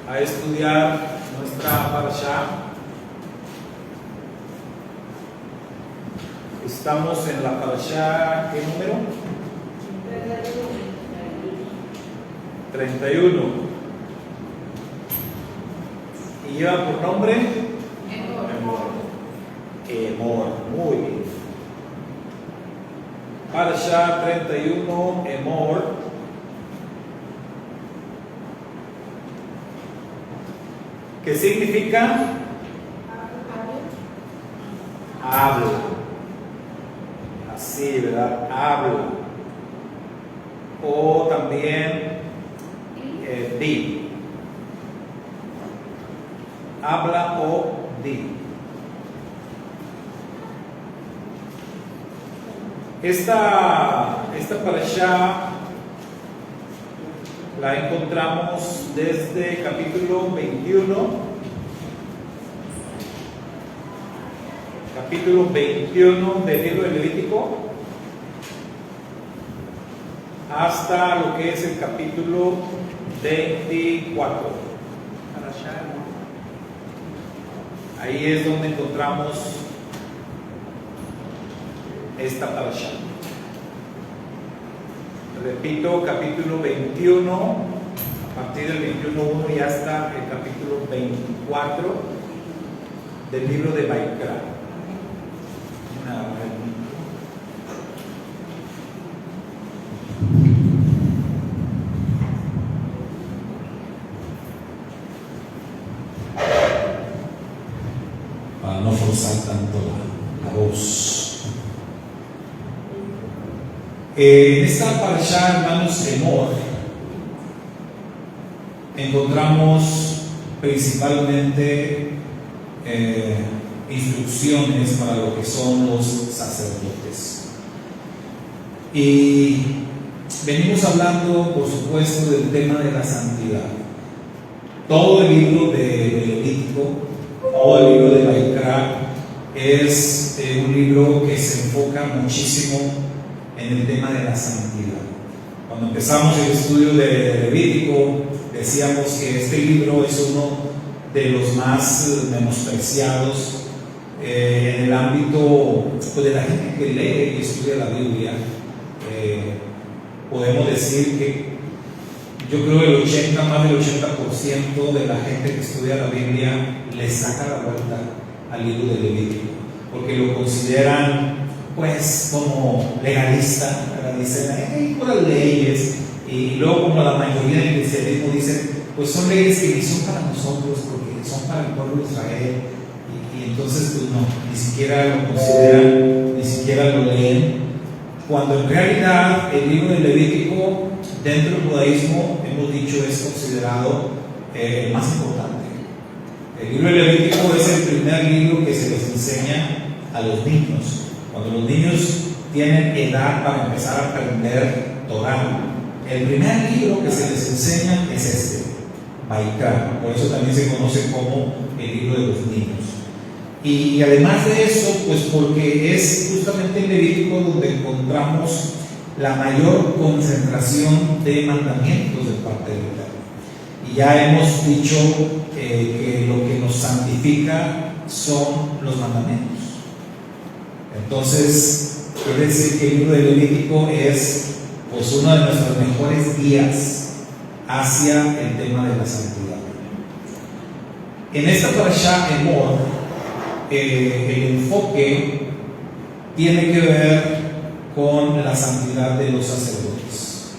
a estudiar nuestra parashá. Estamos en la parashá, ¿qué número? 31. Y lleva por nombre Emor. Muy bien. Parashá 31, Emor. ¿Qué significa? Habla. Así, ¿verdad? Habla. O también di. Habla o di. Esta parashá la encontramos desde capítulo 21, del libro de Levítico, hasta lo que es el capítulo 24. Ahí es donde encontramos esta parashá. Repito, capítulo 21, a partir del 21.1 y hasta el capítulo 24 del libro de Baikra. Para no forzar tanto la voz. En esta parashá, hermanos, Emor, encontramos principalmente instrucciones para lo que son los sacerdotes. Y venimos hablando, por supuesto, del tema de la santidad. Todo el libro de Levítico, todo el libro de Baikra es un libro que se enfoca muchísimo en el tema de la santidad. Cuando empezamos el estudio de Levítico, decíamos que este libro es uno de los más menospreciados en el ámbito de la gente que lee y estudia la Biblia. Podemos decir que yo creo que más del 80% de la gente que estudia la Biblia le saca la vuelta al libro de Levítico, porque lo consideran pues como legalista, dicen por las leyes, y luego como la mayoría del cristianismo dicen pues son leyes que ni son para nosotros porque son para el pueblo de Israel, y entonces pues no, ni siquiera lo consideran, ni siquiera lo leen, cuando en realidad el libro de Levítico dentro del judaísmo, hemos dicho, es considerado el más importante. El libro de Levítico es el primer libro que se les enseña a los niños. Cuando los niños tienen edad para empezar a aprender Torah, el primer libro que se les enseña es este, Baikra. Por eso también se conoce como el libro de los niños. Y además de eso, pues porque es justamente en Levítico donde encontramos la mayor concentración de mandamientos de parte de Dios. Y ya hemos dicho que lo que nos santifica son los mandamientos. Entonces, quiere decir que el libro de Levítico es pues uno de nuestros mejores guías hacia el tema de la santidad. En esta parashá Emor, el enfoque tiene que ver con la santidad de los sacerdotes.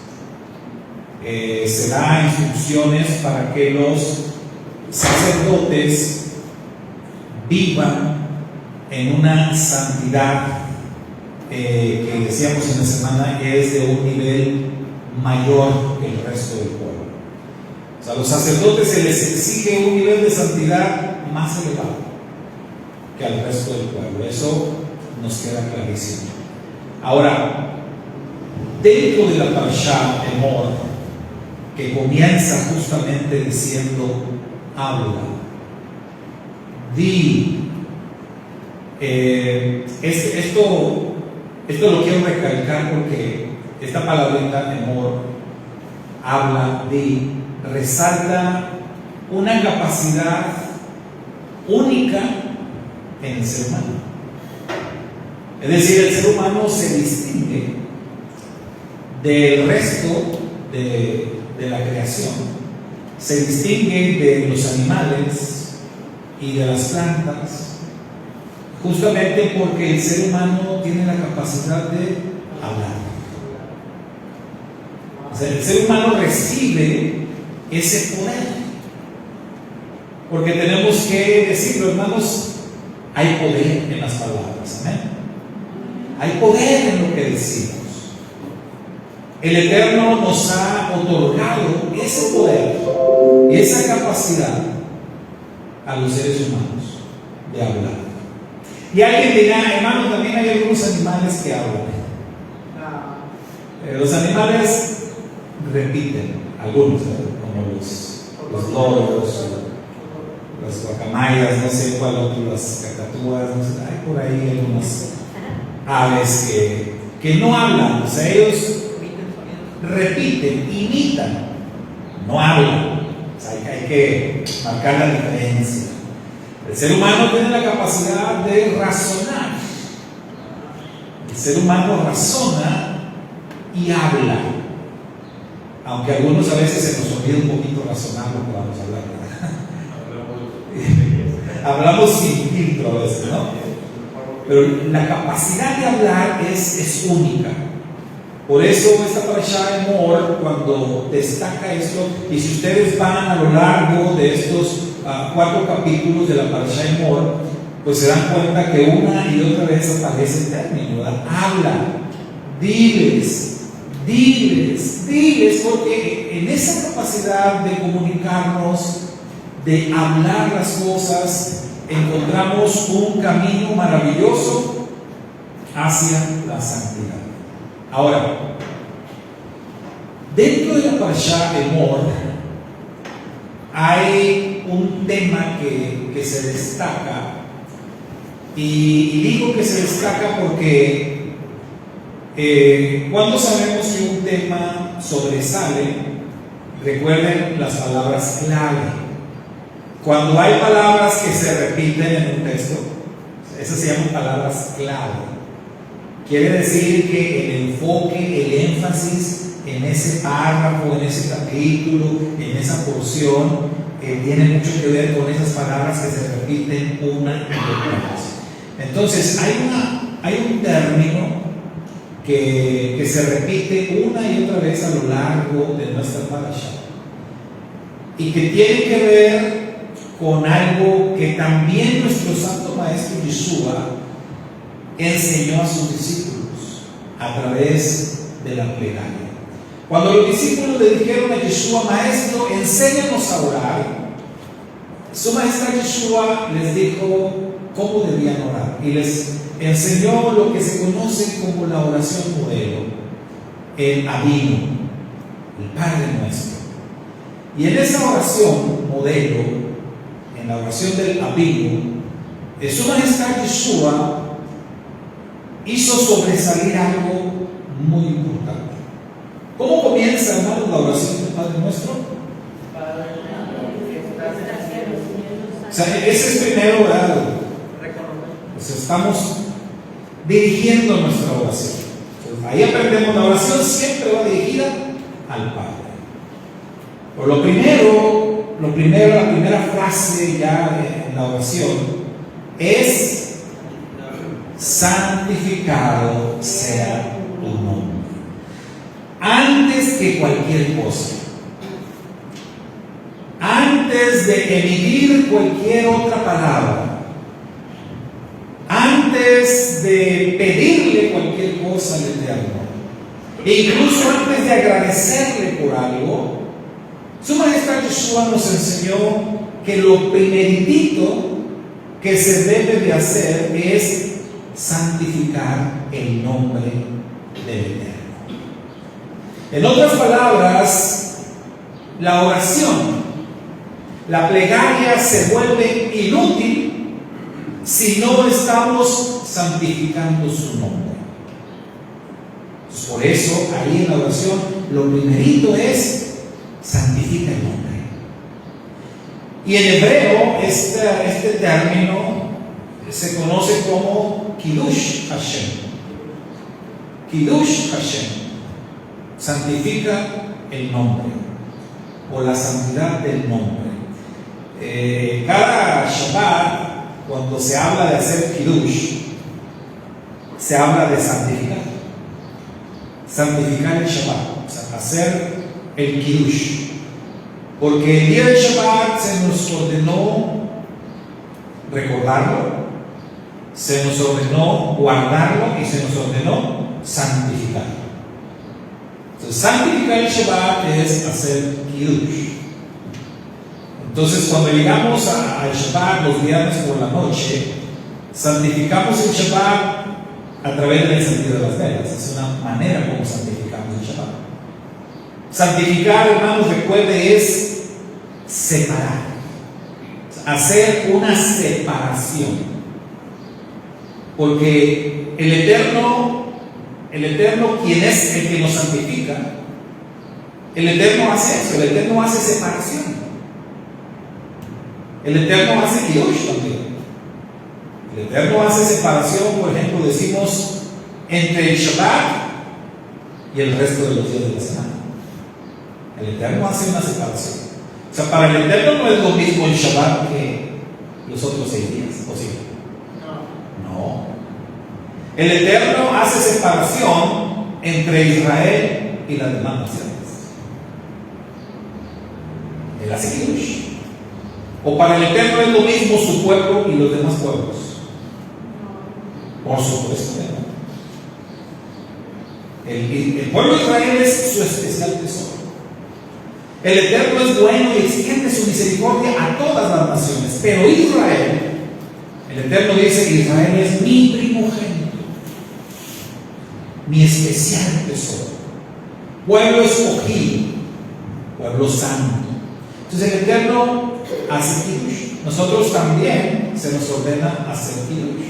Se da instrucciones para que los sacerdotes vivan en una santidad que decíamos en la semana es de un nivel mayor que el resto del pueblo. O sea, a los sacerdotes se les exige un nivel de santidad más elevado que al resto del pueblo. Eso nos queda clarísimo. Ahora, dentro de la parashá Emor, que comienza justamente diciendo habla, di, esto lo quiero recalcar porque esta palabrita Emor, habla, di, resalta una capacidad única en el ser humano. Es decir, el ser humano se distingue del resto de la creación, se distingue de los animales y de las plantas, justamente porque el ser humano tiene la capacidad de hablar. O sea, el ser humano recibe ese poder, porque tenemos que decirlo, hermanos, hay poder en las palabras, amén. Hay poder en lo que decimos. El Eterno nos ha otorgado ese poder y esa capacidad a los seres humanos de hablar. Y alguien dirá, hermano, también hay algunos animales que hablan. Los animales repiten, algunos, como los loros, las guacamayas, no sé cuál otro, las cacatúas, no sé, hay por ahí algunas aves que no hablan, o sea, ellos repiten, imitan, no hablan. O sea, hay que marcar la diferencia. El ser humano tiene la capacidad de razonar. El ser humano razona y habla. Aunque a algunos a veces se nos olvida un poquito razonar lo que vamos a hablar, ¿verdad? Hablamos sin filtro a veces, ¿no? Pero la capacidad de hablar es única. Por eso esta parashá de Emor, cuando destaca esto, y si ustedes van a lo largo de estos 4 capítulos de la parashá de Emor, pues se dan cuenta que una y otra vez aparece el término, ¿verdad? Habla, diles, porque en esa capacidad de comunicarnos, de hablar las cosas, encontramos un camino maravilloso hacia la santidad. Ahora, dentro de la parashá de Emor hay un tema que se destaca, y digo que se destaca porque cuando sabemos que un tema sobresale, recuerden las palabras clave. Cuando hay palabras que se repiten en un texto, esas se llaman palabras clave. Quiere decir que el enfoque, el énfasis en ese párrafo, en ese capítulo, en esa porción, tiene mucho que ver con esas palabras que se repiten una y otra vez. Entonces, hay un término que se repite una y otra vez a lo largo de nuestra parashá y que tiene que ver con algo que también nuestro santo maestro Yeshua enseñó a sus discípulos a través de la plegaria. Cuando los discípulos le dijeron a Yeshua, maestro, enséñanos a orar, su maestra Yeshua les dijo cómo debían orar y les enseñó lo que se conoce como la oración modelo, el Avinu, el Padre Nuestro. Y en esa oración modelo, en la oración del Avinu, su majestad Yeshua hizo sobresalir algo muy importante. ¿Cómo comienza, hermanos, la oración del Padre Nuestro? O sea, ese es primero, ¿verdad? Pues estamos dirigiendo nuestra oración. Entonces, ahí aprendemos, la oración siempre va dirigida al Padre. Por lo primero, la primera frase ya en la oración es: santificado sea tu nombre. Antes que cualquier cosa, antes de emitir cualquier otra palabra, antes de pedirle cualquier cosa al Eterno, e incluso antes de agradecerle por algo, su majestad Yeshua nos enseñó que lo primeritito que se debe de hacer es santificar el nombre del Eterno. En otras palabras, la oración, la plegaria se vuelve inútil si no estamos santificando su nombre. Por eso, ahí en la oración, lo primerito es santifica el nombre. Y en hebreo este término se conoce como Kiddush Hashem. Kiddush Hashem santifica el nombre o la santidad del nombre. Cada Shabbat, cuando se habla de hacer Kiddush, se habla de santificar. Santificar el Shabbat, o sea, hacer el Kiddush. Porque el día del Shabbat se nos ordenó recordarlo, se nos ordenó guardarlo y se nos ordenó santificarlo. Entonces, santificar el Shabbat es hacer Kiddush. Entonces, cuando llegamos al Shabbat los viernes por la noche, santificamos el Shabbat a través del encendido de las velas. Es una manera como santificamos el Shabbat. Santificar, hermanos, recuerde, es separar, hacer una separación, porque el Eterno, quien es el que nos santifica, el Eterno hace eso, el Eterno hace separación, el Eterno hace Kiddush también. El Eterno hace separación, por ejemplo, decimos entre el Shabbat y el resto de los días de la semana. El Eterno hace una separación. O sea, para el Eterno no es lo mismo el Shabbat que los otros 6 días, ¿o sí? No. El Eterno hace separación entre Israel y las demás naciones. Él hace Kiddush. O para el Eterno es lo mismo su pueblo y los demás pueblos. Por supuesto, ¿no? El pueblo de Israel es su especial tesoro. El Eterno es bueno y extiende su misericordia a todas las naciones. Pero Israel, el Eterno dice: Israel es mi primogénito, mi especial tesoro, pueblo escogido, pueblo santo. Entonces el Eterno hace Kiddush. Nosotros también se nos ordena hacer Kiddush.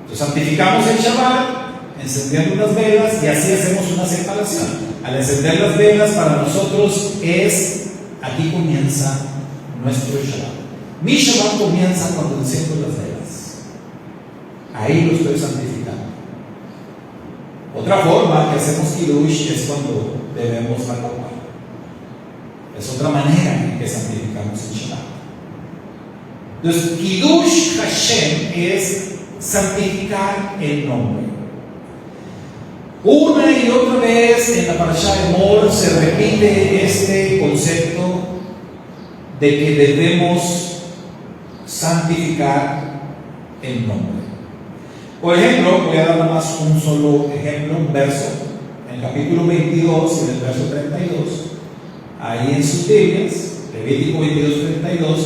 Entonces santificamos el Shabbat encendiendo unas velas y así hacemos una separación. Al encender las velas, para nosotros aquí comienza nuestro Shabbat. Mi Shabbat comienza cuando enciendo las velas. Ahí lo estoy santificando. Otra forma que hacemos Kiddush es cuando debemos la copa. Es otra manera en que santificamos el Shabbat. Entonces, Kiddush Hashem es santificar el nombre. Una y otra vez en la Parashá de Emor se repite este concepto de que debemos santificar el nombre. Por ejemplo, voy a dar nada más un solo ejemplo, un verso, en el capítulo 22, en el verso 32, ahí en sus Biblias, Levítico 22:32,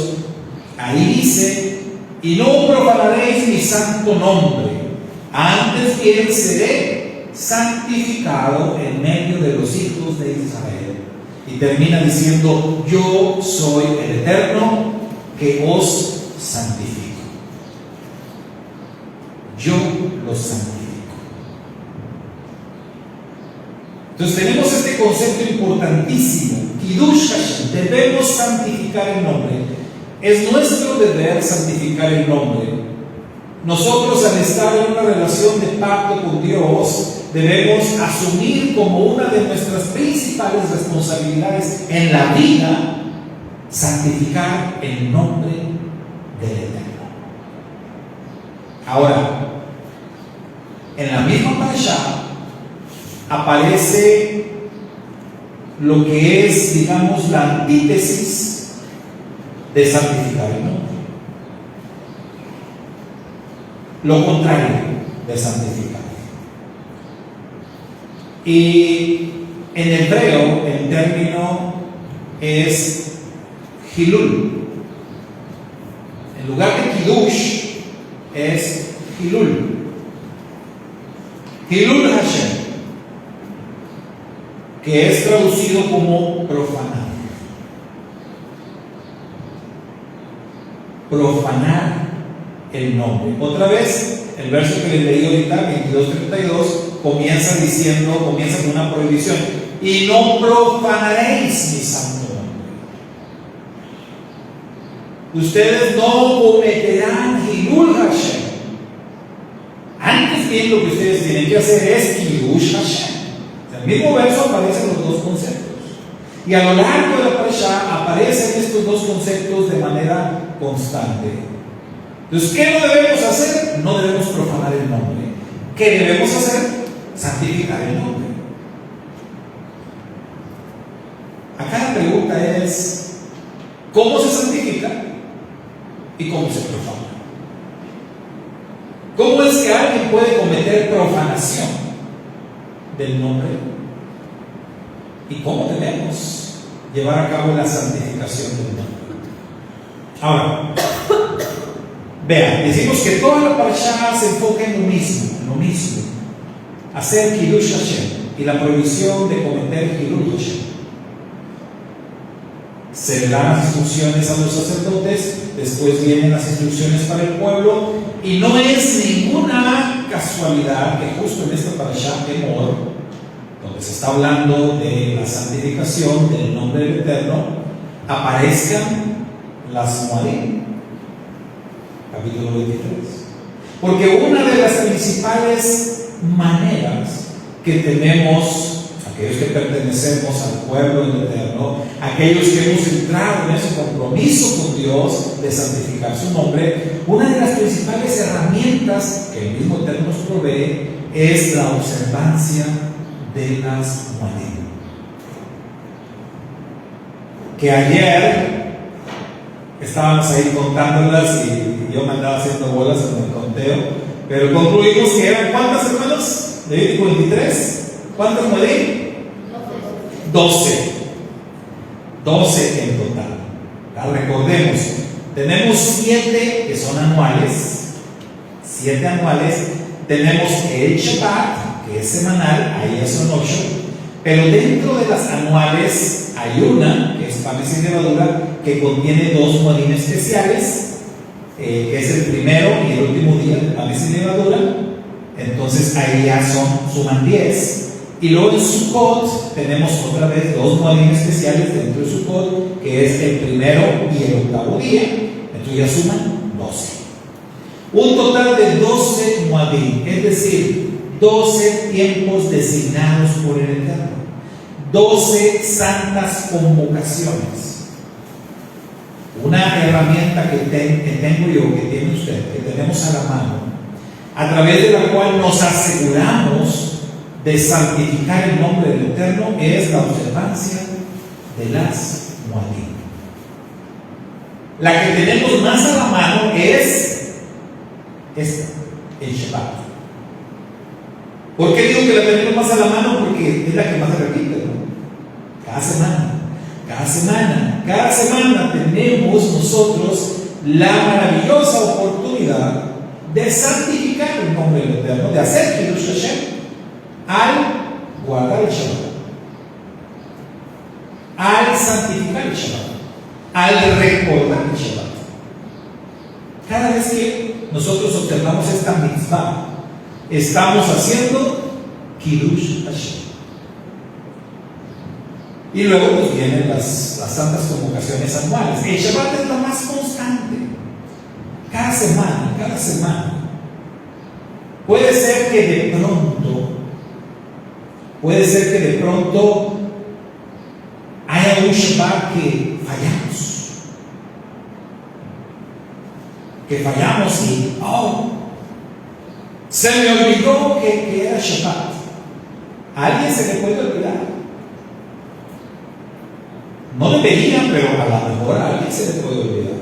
ahí dice: y no profanaréis mi santo nombre, antes bien seré santificado en medio de los hijos de Israel. Y termina diciendo: yo soy el Eterno que os santifico. Yo los santifico. Entonces tenemos este concepto importantísimo, Kiddush Hashem, debemos santificar el nombre. Es nuestro deber santificar el nombre. Nosotros, al estar en una relación de pacto con Dios, debemos asumir como una de nuestras principales responsabilidades en la vida santificar el nombre del Eterno. Ahora, en la misma parashá aparece lo que es, digamos, la antítesis de santificar el nombre. Lo contrario de santificar. Y en hebreo el término es Hilul. En lugar de Kiddush es Hilul. Hilul Hashem, que es traducido como profanar. Profanar el nombre. Otra vez, el verso que les leí ahorita, 22:32, comienza con una prohibición: y no profanaréis mi santo nombre. ustedes no cometerán Hilul Hashem. Antes bien, lo que ustedes tienen que hacer es Kiddush Hashem. En el mismo verso aparecen los dos conceptos. Y a lo largo de la parashá aparecen estos dos conceptos de manera constante. Entonces, ¿qué no debemos hacer? No debemos profanar el nombre. ¿Qué debemos hacer? Santificar el nombre. Acá la pregunta es: ¿cómo se santifica y cómo se profana? ¿Cómo es que alguien puede cometer profanación del nombre? ¿Y cómo debemos llevar a cabo la santificación del nombre? Ahora, vean, decimos que toda la parashá se enfoca en lo mismo, hacer Kiddush Hashem y la prohibición de cometer Hilul Hashem. Se le dan las instrucciones a los sacerdotes, después vienen las instrucciones para el pueblo, y no es ninguna casualidad que justo en esta parashá Emor, donde se está hablando de la santificación del nombre del Eterno, aparezcan las Moadim, capítulo 23. Porque una de las principales maneras que tenemos, aquellos que pertenecemos al pueblo del Eterno, aquellos que hemos entrado en ese compromiso con Dios de santificar su nombre, una de las principales herramientas que el mismo Eterno nos provee es la observancia de las Moadim. Que ayer estábamos ahí contándolas y yo me andaba haciendo bolas en el conteo, pero concluimos que eran ¿cuántas, hermanos? Levítico 23. ¿Cuántas Moadim? 12 en total. Recordemos, tenemos 7 que son anuales, 7 anuales. Tenemos el Shabbat, que es semanal, ahí ya son 8. Pero dentro de las anuales hay una, que es panes sin levadura, que contiene 2 Moadim especiales, que es el primero y el último día de panes sin levadura. Entonces ahí ya suman 10. Y luego en Sukkot tenemos otra vez 2 Moadim especiales dentro de Sukkot, que es el primero y el octavo día. Entonces ya suman 12. Un total de 12 Moadim, es decir, 12 tiempos designados por el Eterno, 12 santas convocaciones. Una herramienta que tengo yo, que tiene usted, que tenemos a la mano, a través de la cual nos aseguramos de santificar el nombre del Eterno, es la observancia de las Moadim. La que tenemos más a la mano es esta, el Shabbat. ¿Por qué digo que la tenemos más a la mano? Porque es la que más se repite, ¿no? Cada semana tenemos nosotros la maravillosa oportunidad de santificar el nombre del Eterno, de hacer Kiddush Hashem, al guardar el Shabbat, al santificar el Shabbat, al recordar el Shabbat. Cada vez que nosotros observamos esta mitzvah, estamos haciendo Kiddush Hashem. Y luego pues vienen las santas convocaciones anuales. El Shabbat es la más constante. Cada semana. Puede ser que de pronto haya un Shabbat que fallamos y se me olvidó que era Shabbat. ¿A alguien se le puede olvidar? No debería, pero a lo mejor a alguien se le puede olvidar.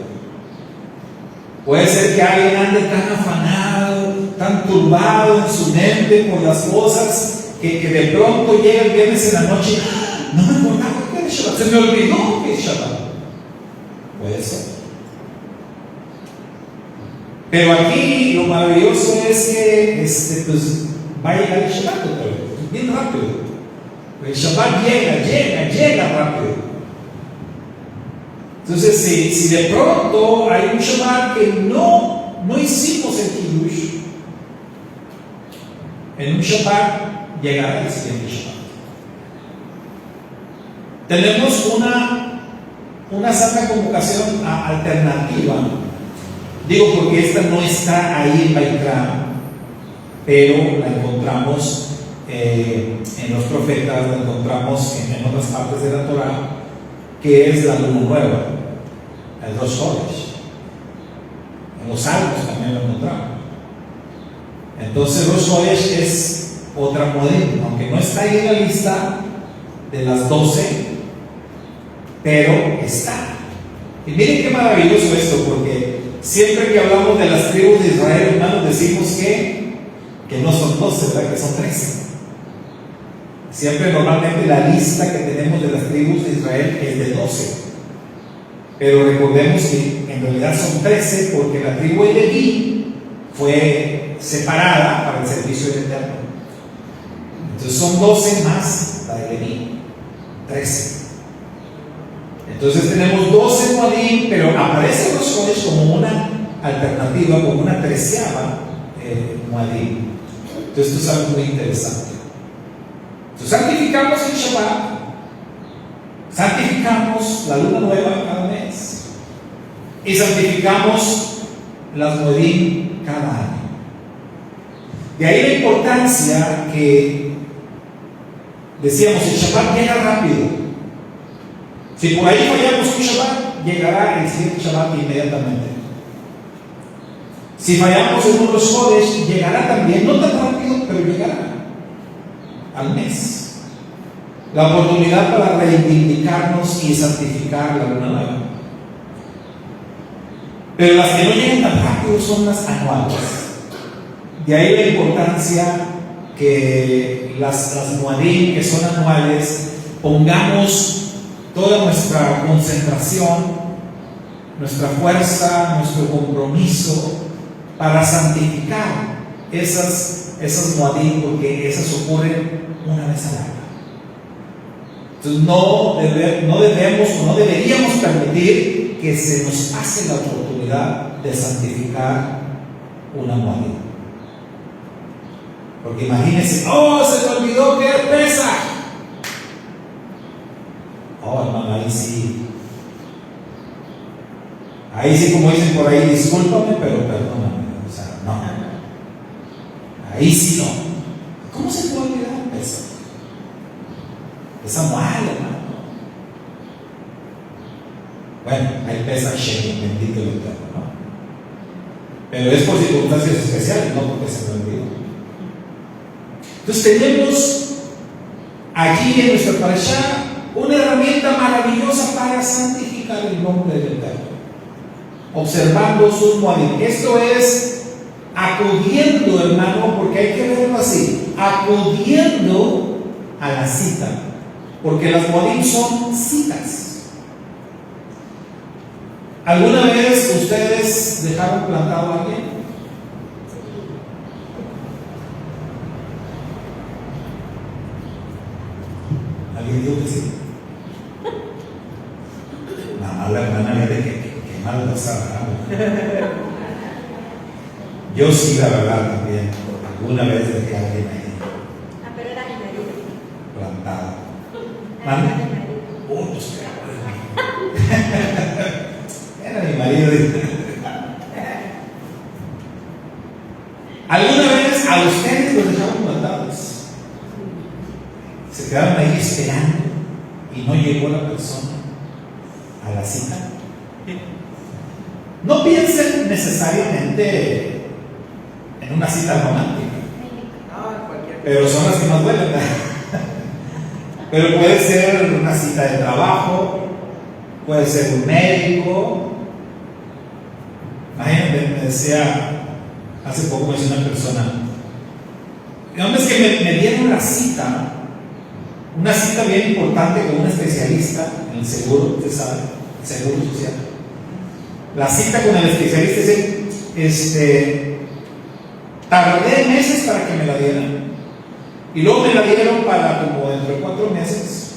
Puede ser que alguien ande tan afanado, tan turbado en su mente por las cosas, que de pronto llega el viernes en la noche y no me acordaba que era Shabbat, se me olvidó que es Shabbat. Puede ser. Pero aquí lo maravilloso es que pues, va a llegar el Shabbat otra vez, bien rápido. El Shabbat llega rápido. Entonces, si de pronto hay un Shabbat que no hicimos el Kiddush, en un Shabbat llegará el siguiente Shabbat. Tenemos una una santa convocación alternativa. Digo porque esta no está ahí en Baikra, pero la encontramos en los profetas, la encontramos en otras partes de la Torah, que es la luna nueva, el Rosh Chodesh. En los Salmos también lo encontramos. Entonces Rosh Chodesh es otra modelo, aunque no está ahí en la lista de las 12, pero está. Y miren qué maravilloso esto, porque siempre que hablamos de las tribus de Israel, hermanos, decimos que no son 12, ¿verdad? Que son 13. Siempre normalmente la lista que tenemos de las tribus de Israel es de 12. Pero recordemos que en realidad son 13 porque la tribu de Leví fue separada para el servicio del Eterno. Entonces son 12 más la de Leví, 13. Entonces tenemos 12 Moadim, pero aparece los Chodesh como una alternativa, como una 13ª Moadim. Entonces esto es algo muy interesante. Entonces santificamos el Shabbat, santificamos la luna nueva cada mes y santificamos las Moedim cada año. De ahí la importancia que decíamos, el Shabbat llega rápido. Si por ahí fallamos un Shabbat, llegará el siguiente Shabbat inmediatamente. Si fallamos en uno de los Chodesh, llegará también, no tan rápido, pero llegará al mes. La oportunidad para reivindicarnos y santificar la luna nueva. Pero las que no llegan tan rápido son las anuales. De ahí la importancia que las Moadim, que son anuales, pongamos toda nuestra concentración, nuestra fuerza, nuestro compromiso para santificar esas Moadim, porque esas ocurren una vez al año. Entonces no debemos o no deberíamos permitir que se nos pase la oportunidad de santificar una Moadim. Porque imagínense, oh, se me olvidó que es Pesaj. Oh, hermano, ahí sí, como dicen por ahí, discúlpame, pero perdóname. O sea, no. Ahí sí no. ¿Cómo se puede olvidar un Pesaj? Es anual, hermano. Bueno, hay Pesaj Shekin, bendito el Eterno, ¿no? Pero es por circunstancias especiales, no porque se me olvidó. Entonces tenemos aquí en nuestra parashá una herramienta maravillosa para santificar el nombre del Eterno, observando sus Moadim. Esto es acudiendo, hermano, porque hay que verlo así, acudiendo a la cita, porque las Moadim son citas. ¿Alguna vez ustedes dejaron plantado a alguien? ¿Alguien dijo que sí? La hermana de que mal pasaba. Yo sí, la verdad, también. Alguna vez dejé a alguien ahí. Pero era mi marido. Plantado. Era mi marido. Pues era mi marido. ¿Alguna vez a ustedes los dejaron plantados? Se quedaron ahí esperando y no llegó la persona a la cita. No piensen necesariamente en una cita romántica, pero son las que más duelen. Pero puede ser una cita de trabajo, puede ser un médico. Imagínate, me decía hace poco, me decía una persona, no, es que me dieron la cita, una cita bien importante con un especialista en el seguro, usted sabe, el seguro social. La cita con el especialista dice, tardé meses para que me la dieran. Y luego me la dieron para como dentro de 4 meses.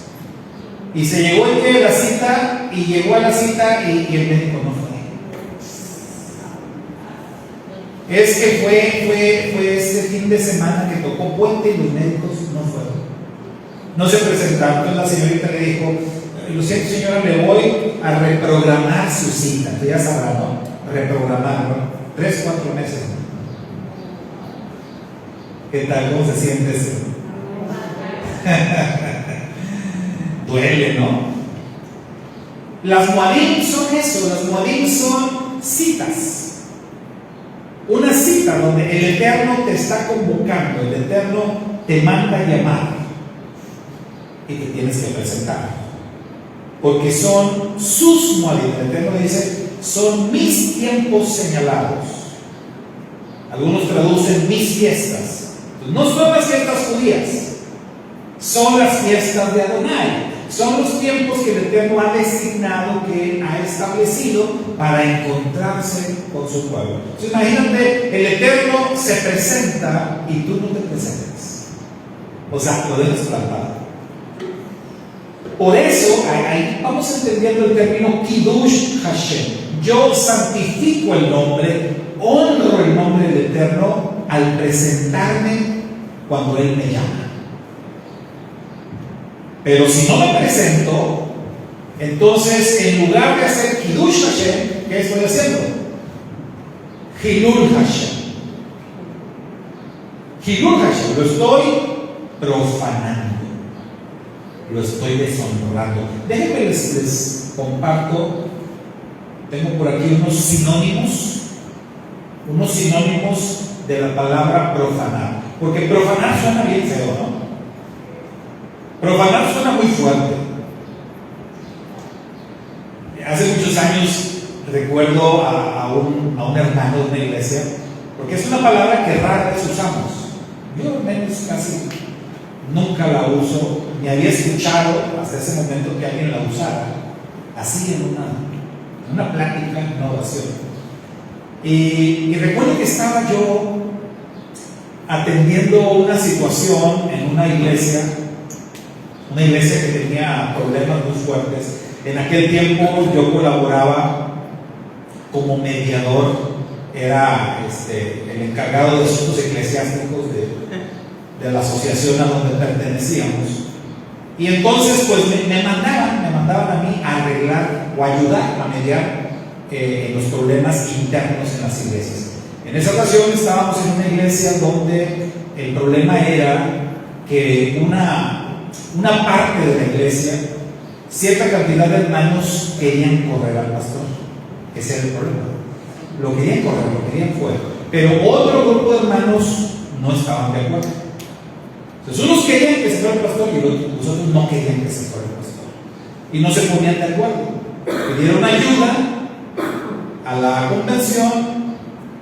Y se llegó el día de la cita, y llegó a la cita y el médico no fue. Es que fue este fin de semana que tocó puente y los médicos no fueron. No se presentaron. Entonces la señorita le dijo, Lo siento, señora, le voy a reprogramar su cita. Tú ya sabrás, ¿no? Reprogramar, ¿no? 3, 4 meses. ¿Qué tal? ¿Cómo se siente eso? Duele, ¿no? Las Moadim son eso, las Moadim son citas. Una cita donde el Eterno te está convocando, el Eterno te manda a llamar y te tienes que presentar. Porque son sus Moadim. El Eterno dice, son mis tiempos señalados. Algunos traducen mis fiestas. No son las fiestas judías, son las fiestas de Adonai. Son los tiempos que el Eterno ha designado, que Él ha establecido para encontrarse con su pueblo. Entonces, imagínate, el Eterno se presenta y tú no te presentas. O sea, lo dejas plantado. Por eso, ahí vamos entendiendo el término Kiddush Hashem. Yo santifico el nombre, honro el nombre del Eterno al presentarme cuando Él me llama. Pero si no me presento, entonces en lugar de hacer Kiddush Hashem, ¿qué estoy haciendo? Hilul Hashem. Hilul Hashem, lo estoy profanando, lo estoy deshonrando. Déjenme les comparto, tengo por aquí unos sinónimos de la palabra profanar, porque profanar suena bien feo, ¿no? Profanar suena muy fuerte. Hace muchos años recuerdo a un hermano de una iglesia, porque es una palabra que rara vez usamos. Yo al menos casi nunca la uso, ni había escuchado hasta ese momento que alguien la usara, así en una plática, en una oración. Y recuerdo que estaba yo atendiendo una situación en una iglesia que tenía problemas muy fuertes. En aquel tiempo yo colaboraba como mediador, era el encargado de asuntos eclesiásticos de la asociación a donde pertenecíamos. Y entonces pues me mandaban a mí a arreglar o ayudar a mediar en los problemas internos en las iglesias. En esa ocasión estábamos en una iglesia donde el problema era que una parte de la iglesia, cierta cantidad de hermanos querían correr al pastor. Ese era el problema. Lo querían correr, lo querían fuera. Pero otro grupo de hermanos no estaban de acuerdo. Entonces, unos querían que se fuera el pastor y los otros no querían que se fuera el pastor. Y no se ponían de acuerdo. Pidieron ayuda a la convención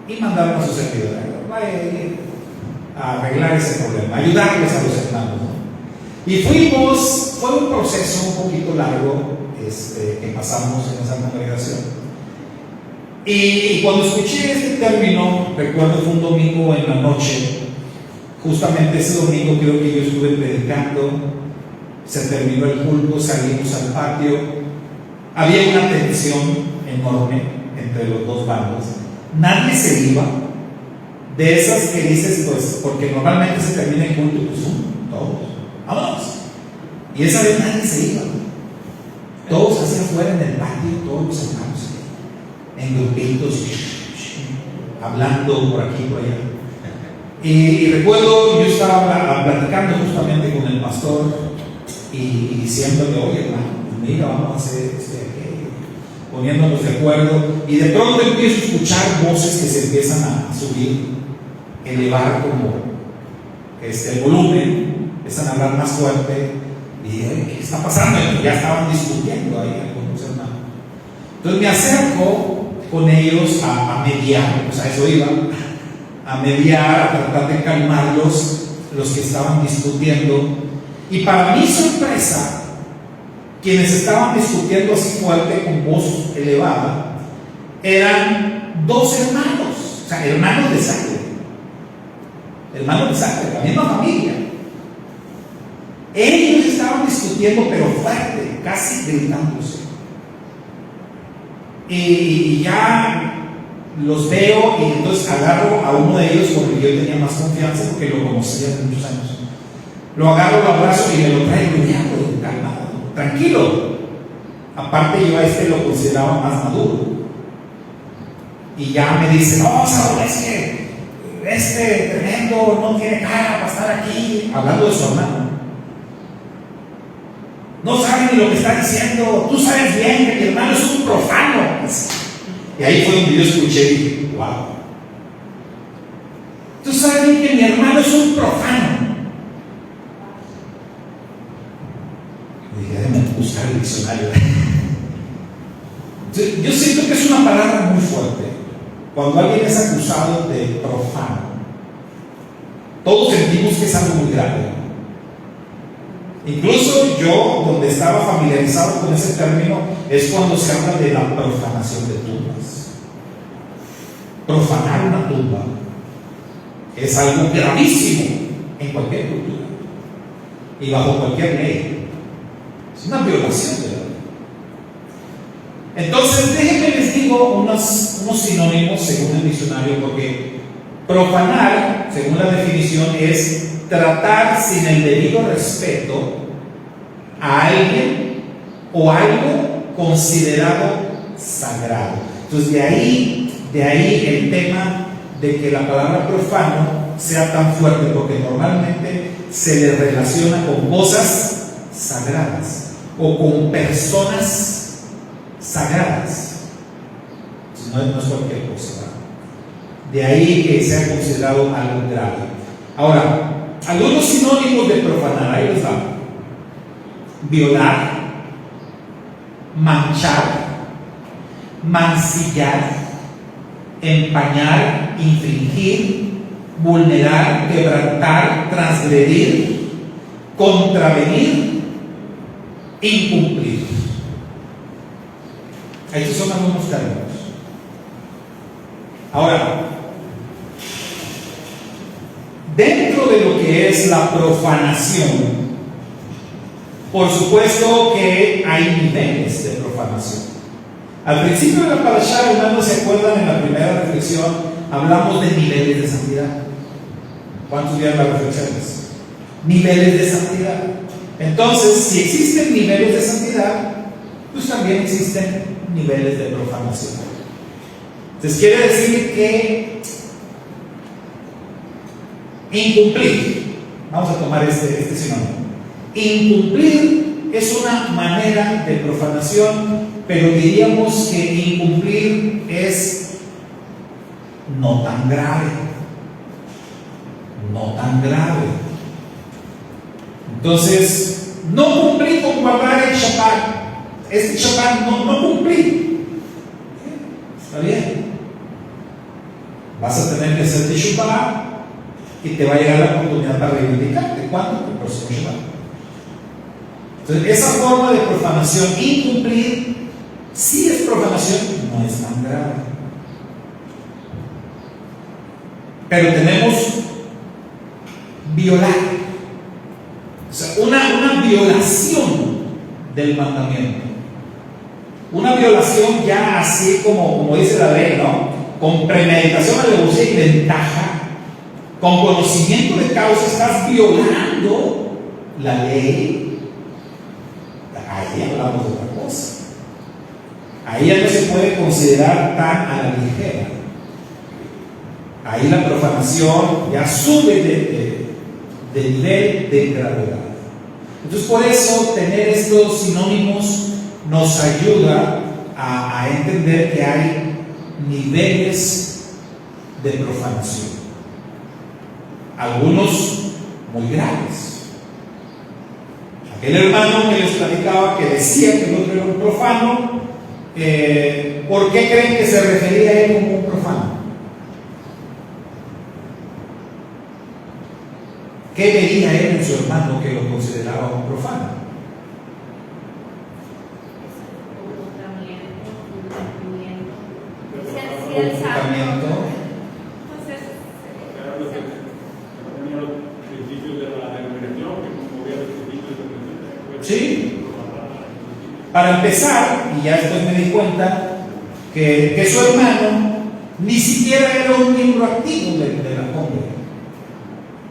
y mandaron a su servidor a arreglar ese problema, ayudarles a los hermanos, ¿no? Y fue un proceso un poquito largo que pasamos en esa congregación. Y cuando escuché este término, recuerdo fue un domingo en la noche, justamente ese domingo creo que yo estuve predicando, se terminó el culto, salimos al patio, había una tensión enorme entre los dos bandos, nadie se iba, de esas que dices, pues, porque normalmente se termina el culto, pues, todos, vámonos, y esa vez nadie se iba, todos hacia afuera en el patio, todos los hermanos, en grupitos, hablando por aquí, por allá. Y recuerdo, yo estaba platicando justamente con el pastor y diciéndole, oye, hermano, mira, vamos a hacer aquello, poniéndonos de acuerdo, y de pronto empiezo a escuchar voces que se empiezan a subir, elevar como el volumen, empiezan a hablar más fuerte, y digo, ¿qué está pasando? Y ya estaban discutiendo ahí algunos hermanos. Entonces me acerco con ellos a mediar, o sea, eso iba, a mediar, a tratar de calmarlos, los que estaban discutiendo. Y para mi sorpresa, quienes estaban discutiendo así fuerte, con voz elevada, eran dos hermanos, o sea, hermanos de sangre, la misma familia. Ellos estaban discutiendo, pero fuerte, casi gritándose. Y ya los veo y entonces agarro a uno de ellos porque yo tenía más confianza, porque lo conocía hace muchos años. Lo agarro, lo abrazo y me lo traigo, calmado, tranquilo, Aparte yo a este lo consideraba más maduro. Y ya me dice, no, Saúl, es que este tremendo no tiene cara para estar aquí, hablando de su hermano. No sabe ni lo que está diciendo. Tú sabes bien que mi hermano es un profano. Y ahí fue donde yo escuché y dije, wow. Tú sabes bien que mi hermano es un profano. Y dije, déjame buscar el diccionario. Yo siento que es una palabra muy fuerte. Cuando alguien es acusado de profano, todos sentimos que es algo muy grave. Incluso yo, donde estaba familiarizado con ese término, es cuando se habla de la profanación de tumbas. Profanar una tumba es algo gravísimo en cualquier cultura y bajo cualquier ley. Es una violación de la ley. Entonces, déjenme les digo unos sinónimos según el diccionario, porque profanar, según la definición, es tratar sin el debido respeto a alguien o algo considerado sagrado. Entonces, de ahí el tema de que la palabra profano sea tan fuerte, porque normalmente se le relaciona con cosas sagradas o con personas sagradas. No es cualquier cosa, ¿verdad? De ahí que sea considerado algo grave. Ahora, algunos sinónimos de profanar, ahí les va: violar, manchar, mancillar, empañar, infringir, vulnerar, quebrantar, transgredir, contravenir, incumplir. Estos son algunos términos. Ahora, dentro de lo que es la profanación, por supuesto que hay niveles de profanación. Al principio de la parashá, hermanos, ¿se acuerdan? En la primera reflexión hablamos de niveles de santidad. ¿Cuántos días la reflexiones? Niveles de santidad. Entonces, si existen niveles de santidad, pues también existen niveles de profanación. Entonces quiere decir que incumplir, vamos a tomar este sinónimo. Incumplir es una manera de profanación, pero diríamos que incumplir es no tan grave. No tan grave. Entonces, no cumplir con guardar el Shabbat. Este Shabbat no cumplí. Está bien. Vas a tener que hacer Teshuvah y te va a llegar la oportunidad para reivindicarte. ¿Cuándo? El próximo Shabbat. Entonces, esa forma de profanación, incumplir, si es profanación, no es tan grave. Pero tenemos violar. O sea, una violación del mandamiento. Una violación ya así como dice la ley, ¿no? Con premeditación, alevosía y ventaja, con conocimiento de causa, estás violando la ley. Ahí hablamos de otra cosa. Ahí ya no se puede considerar tan a la ligera. Ahí la profanación ya sube de nivel de gravedad. Entonces, por eso tener estos sinónimos nos ayuda a entender que hay niveles de profanación, algunos muy graves. Aquel hermano que les platicaba, que decía que el otro era un profano, ¿por qué creen que se refería a él como un profano? ¿Qué veía él en su hermano que lo consideraba un profano? Sí. Para empezar, y ya después me di cuenta que su hermano ni siquiera era un miembro activo de la congregación.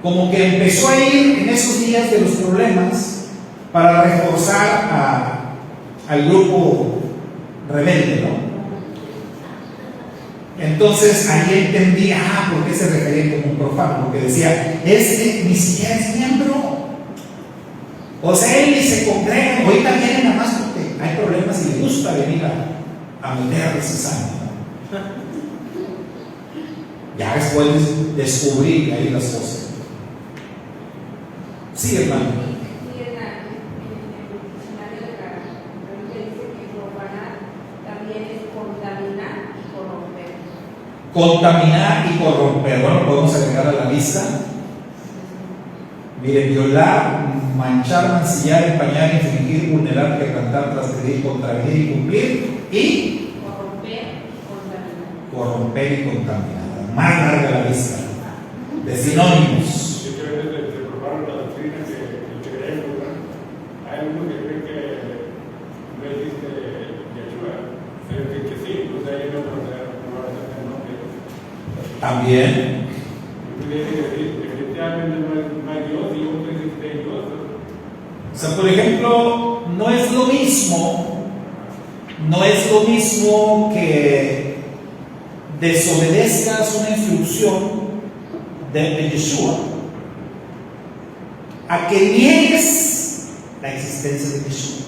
Como que empezó a ir en esos días de los problemas para reforzar al grupo rebelde, ¿no? Entonces ahí entendí, por qué se refería como un profano, porque decía, ni siquiera es miembro, o sea, él ni se congrega, ahorita viene nada más porque hay problemas y le gusta venir a meter cizaña, ¿no? Ya después descubrí ahí las cosas. Sí, hermano. Sí, en el diccionario de la Biblia dice que profanar también es contaminar y corromper. Contaminar y corromper. Bueno, podemos agregar a la lista. Mire, violar, manchar, mancillar, empañar, infringir, vulnerar, quebrantar, transgredir, contravenir y cumplir. Y corromper y contaminar. Más larga la lista de sinónimos. La doctrina que creemos, hay algunos que creen que no existe Yeshua, pero que sí, o sea, ellos no van a hacer el nombre. También. Definitivamente no hay Dios y otro dice que hay Dios. O sea, por ejemplo, no es lo mismo que desobedezcas una instrucción de Yeshua a que niegues la existencia de Yeshua.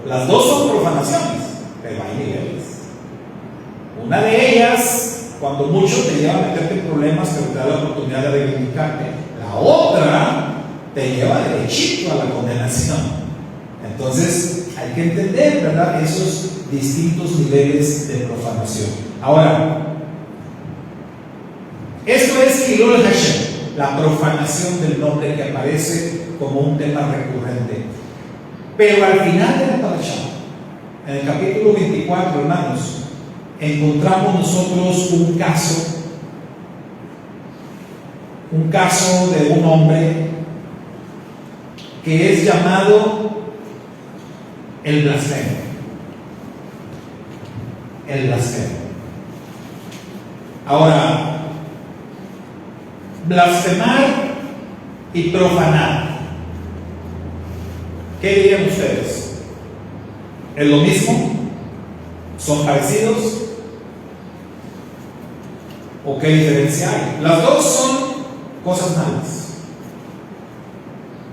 Las dos son profanaciones, pero hay niveles. Una de ellas, cuando mucho, te lleva a meterte en problemas, pero te da la oportunidad de reivindicarte. La otra te lleva derechito a la condenación. Entonces, hay que entender, ¿verdad?, esos distintos niveles de profanación. Ahora, esto es Hilul Hashem, la profanación del nombre, que aparece como un tema recurrente. Pero al final de la parasha, en el capítulo 24, hermanos, encontramos nosotros un caso de un hombre que es llamado el blasfemo. El blasfemo. Ahora, blasfemar y profanar, ¿qué dirían ustedes? ¿Es lo mismo? ¿Son parecidos? ¿O qué diferencia hay? Las dos son cosas malas.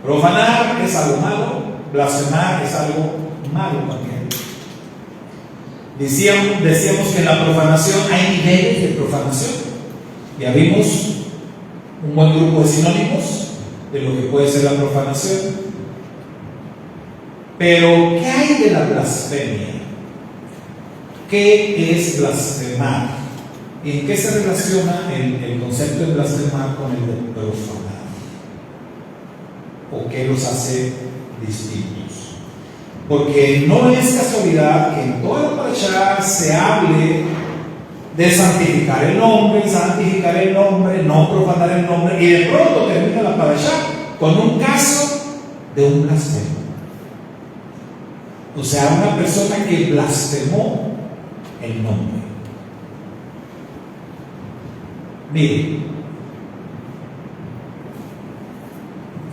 Profanar es algo malo, blasfemar es algo malo también. Decíamos que en la profanación hay niveles de profanación. Ya vimos un buen grupo de sinónimos de lo que puede ser la profanación. Pero, ¿qué hay de la blasfemia? ¿Qué es blasfemar? ¿Y en qué se relaciona el concepto de blasfemar con el de profanar? ¿O qué los hace distintos? Porque no es casualidad que en toda la parashá se hable de santificar el nombre, no profanar el nombre, y de pronto termina la parashá con un caso de un blasfemo. O sea, una persona que blasfemó el nombre. Mire,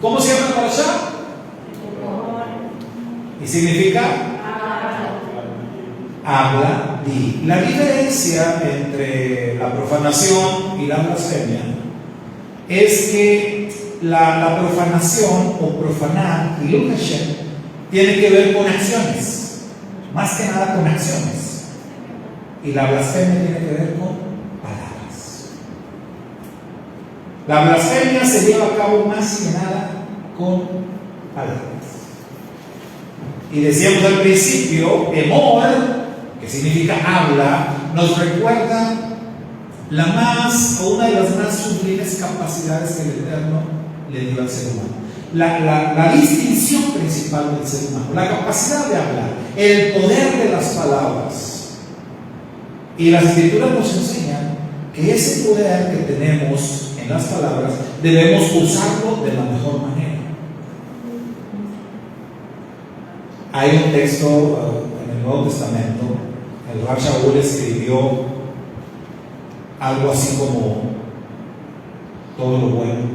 ¿cómo se llama la parashá? Y significa habla, di. La diferencia entre la profanación y la blasfemia es que la profanación o profanar, Hilul Hashem, tiene que ver con acciones, más que nada con acciones, y la blasfemia tiene que ver con palabras. La blasfemia se lleva a cabo más que nada con palabras. Y decíamos al principio, Emor, que significa habla, nos recuerda una de las más sublimes capacidades que el Eterno le dio al ser humano. La distinción principal del ser humano, la capacidad de hablar, el poder de las palabras. Y las Escrituras nos enseñan que ese poder que tenemos en las palabras debemos usarlo de la mejor manera. Hay un texto en el Nuevo Testamento, el Rav Shaul escribió algo así como: todo lo bueno,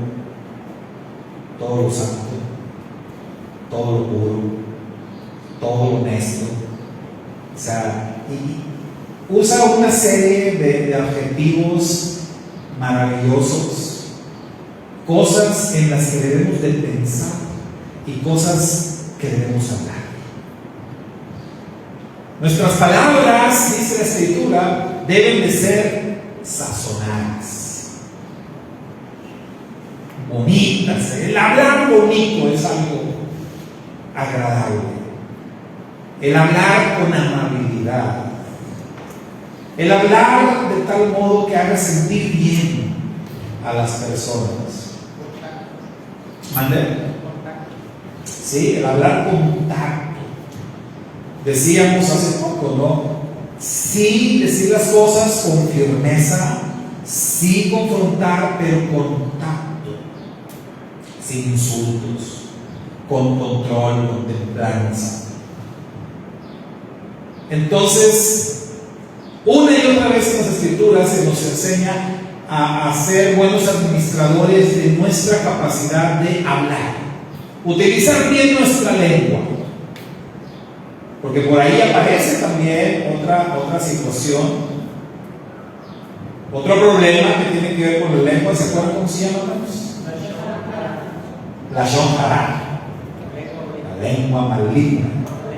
todo lo santo, todo lo puro, todo honesto. O sea, y usa una serie de adjetivos maravillosos, cosas en las que debemos de pensar y cosas que debemos hablar. Nuestras palabras, dice la Escritura, deben de ser sazonadas, bonitas. El hablar bonito es algo agradable. El hablar con amabilidad. El hablar de tal modo que haga sentir bien a las personas. ¿Mande? Sí, el hablar con tacto. Decíamos hace poco, ¿no? Sí decir las cosas con firmeza, sí confrontar, pero con tacto, sin insultos, con control, con templanza. Entonces, una y otra vez en las Escrituras se nos enseña a ser buenos administradores de nuestra capacidad de hablar, utilizar bien nuestra lengua, porque por ahí aparece también otra situación, otro problema que tiene que ver con la lengua. ¿Se acuerdan cómo se llama? La Lashon Hara, la lengua maligna.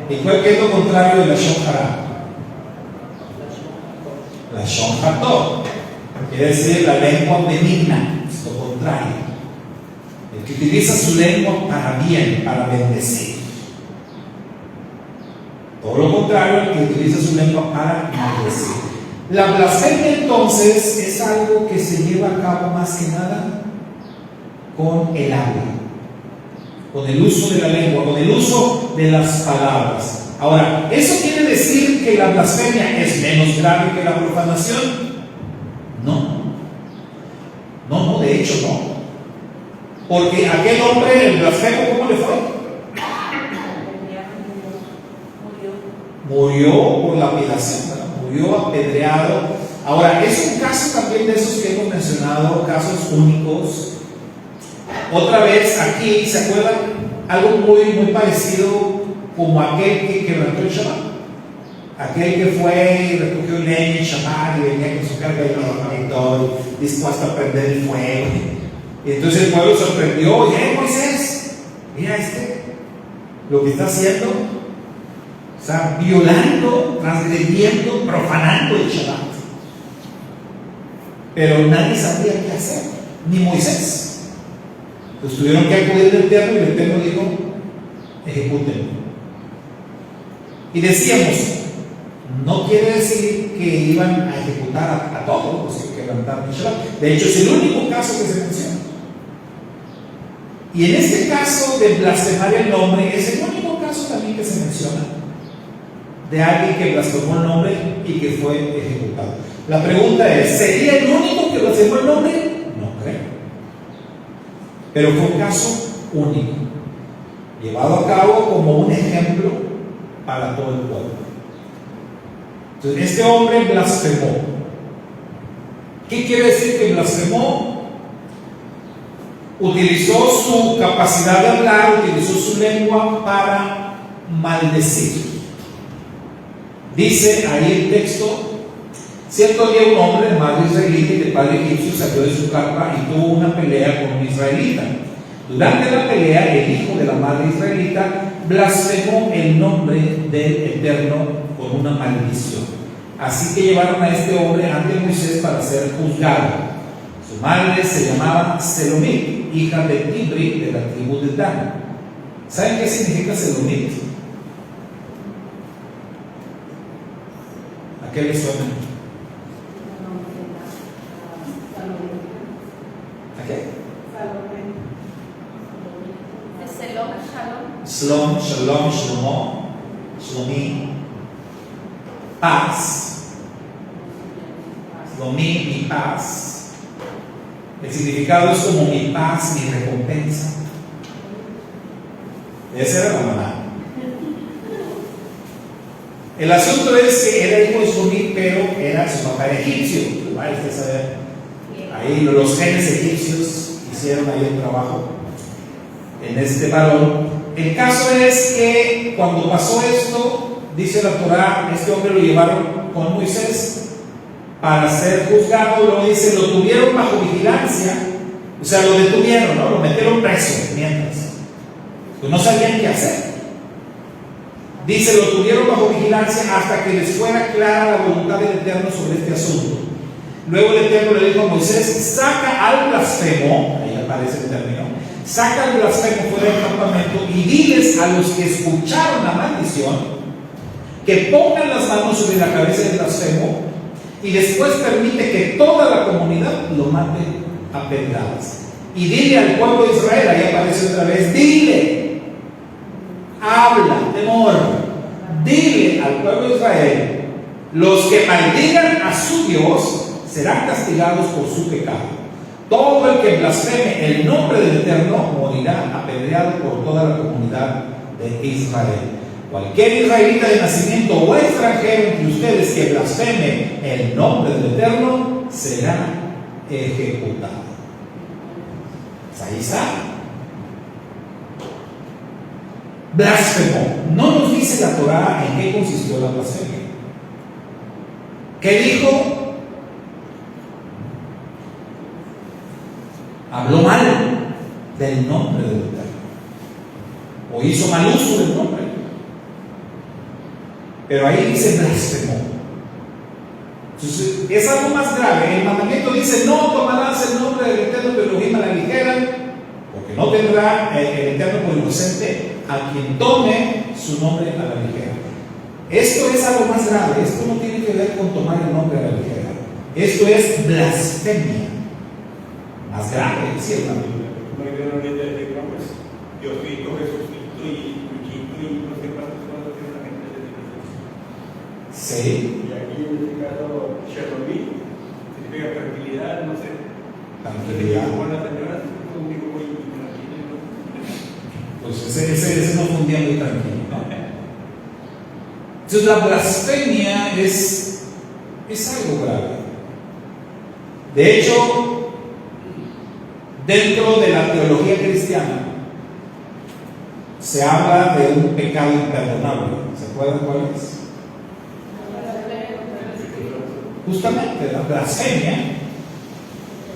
¿Y qué es lo contrario de la Lashon Hara? La Lashon Hator, quiere decir la lengua benigna, es lo contrario. El que utiliza su lengua para bien, para bendecir. Todo lo contrario, el que utiliza su lengua para maldecir. La blasfemia entonces es algo que se lleva a cabo más que nada con el habla, con el uso de la lengua, con el uso de las palabras. Ahora, ¿eso quiere decir que la blasfemia es menos grave que la profanación? No, de hecho no. Porque aquel hombre, el blasfemo, ¿cómo le fue? Murió por lapidación, ¿verdad? Murió apedreado. Ahora, es un caso también de esos que hemos mencionado, casos únicos. Otra vez aquí, ¿se acuerdan? Algo muy parecido como aquel que quebrantó el Shabbat. Aquel que fue y recogió leña en Shabbat y venía con su carga y todo, dispuesto a prender el fuego. Y entonces el pueblo sorprendió: oye, Moisés, mira lo que está haciendo. O sea, violando, transgrediendo, profanando el Shabbat. Pero nadie sabía qué hacer, ni Moisés. Entonces tuvieron que acudir al Eterno y el Eterno dijo: ejecútenlo. Y decíamos, no quiere decir que iban a ejecutar a todos los que quebrantaron el Shabbat. De hecho, es el único caso que se menciona. Y en este caso de blasfemar el nombre, es el único caso también que se menciona de alguien que blasfemó el nombre y que fue ejecutado. La pregunta es: ¿sería el único que blasfemó el nombre? No creo. Pero fue un caso único, llevado a cabo como un ejemplo para todo el pueblo. Entonces, este hombre blasfemó. ¿Qué quiere decir que blasfemó? Utilizó su capacidad de hablar, utilizó su lengua para maldecir. Dice ahí el texto: cierto día un hombre de madre israelita y de padre egipcio salió de su carpa y tuvo una pelea con un israelita. Durante la pelea, el hijo de la madre israelita blasfemó el nombre del Eterno con una maldición. Así que llevaron a este hombre ante Moisés para ser juzgado. Su madre se llamaba Selomit, hija de Tibri, de la tribu de Dan. ¿Saben qué significa Selomit? ¿A qué le suena? ¿A qué? Shalom, Shalom, Shlomo, Shlomi, paz. Shlomi, mi paz. El significado es como mi paz, mi recompensa. Esa era la mamá. El asunto es que era hijo de Shlomi, pero era su papá era egipcio. Vaya usted a saber. Ahí los genes egipcios hicieron ahí un trabajo en este varón. el caso es que cuando pasó esto, dice la Torá, este hombre lo llevaron con Moisés para ser juzgado. Luego dice, lo tuvieron bajo vigilancia, o sea, lo detuvieron, ¿no? Lo metieron preso mientras, pues no sabían qué hacer. Dice, lo tuvieron bajo vigilancia hasta que les fuera clara la voluntad del Eterno sobre este asunto. Luego el Eterno le dijo a Moisés, saca al blasfemo, ahí aparece el término, saca al blasfemo fuera del campamento y diles a los que escucharon la maldición que pongan las manos sobre la cabeza del blasfemo y después permite que toda la comunidad lo mate a pedradas. Y dile al pueblo de Israel, ahí aparece otra vez, dile, habla, temor, dile al pueblo de Israel, los que maldigan a su Dios serán castigados por su pecado. Todo el que blasfeme el nombre del Eterno morirá apedreado por toda la comunidad de Israel. Cualquier israelita de nacimiento o extranjero entre ustedes que blasfeme el nombre del Eterno será ejecutado. Pues ahí está. Blasfemo. No nos dice la Torá en qué consistió la blasfemia. ¿Qué dijo? Habló mal del nombre del Eterno, o hizo mal uso del nombre, pero ahí dice blasfemó. Entonces es algo más grave. El mandamiento dice, no tomarás el nombre del Eterno de Elohim a la ligera, porque no tendrá el Eterno por inocente a quien tome su nombre a la ligera. Esto es algo más grave. Esto no tiene que ver con tomar el nombre a la ligera. Esto es blasfemia. Más grave, ciertamente. No hay de nombres. Yo soy Jesucristo y no sé cuántos tiene la gente de Dios. Sí. Y aquí en este caso, Chernobyl significa tranquilidad, no sé. Tranquilidad. Buenas señoras, un único muy tranquilo. Pues ese no fue un día muy tranquilo, ¿no? Entonces la blasfemia es algo grave. De hecho, dentro de la teología cristiana se habla de un pecado imperdonable. ¿Se acuerdan cuál es? Justamente la blasfemia